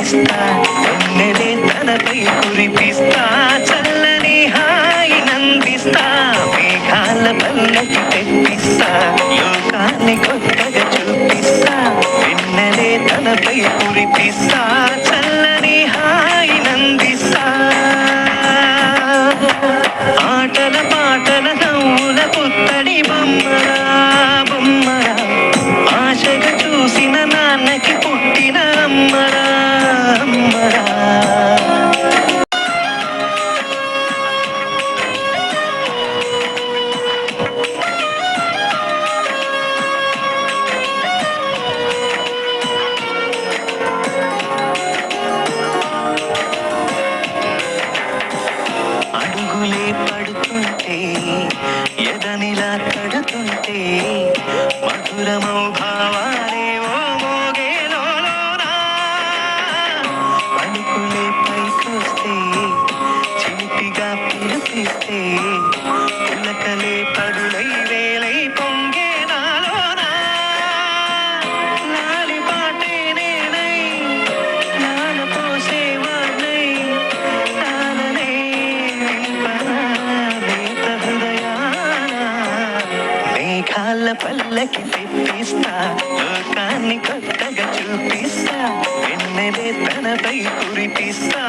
తెప్పిస్తా వెన్నెలే తనపై కురిపిస్తా చల్లని హాయి నందిస్తా మేఘాల పల్లకి తెప్పిస్తా లోకాన్ని కొత్తగా చూపిస్తా వెన్నెలే తనపై కురిపిస్తా చల్లని హాయి నందిస్తా ఆటల పాటల నవ్వుల పుత్తడి బొమ్మరా బొమ్మరా ఆశగా చూసిన నాన్నకి పుట్టిన అమ్మరా అమ్మరా అడుగులే పడుతుంటే ఎదనిలా కడుతుంటే మధురమౌ భావాలే ఓ మోగేలోనా పలుకులే పైకొస్తే చిలిపిగా పిలిపిస్తే పులకలే పడులై వేలై పొంగే నాలోనా లాలి పాటే నేనై నాల పోసే వాణ్ణై తాననే లేత హృదయాన మేఘాల పల్లకి తెప్పిస్తా లోకాన్ని కొత్తగా చూపిస్తా వెన్నెలే తనపై కురిపిస్తా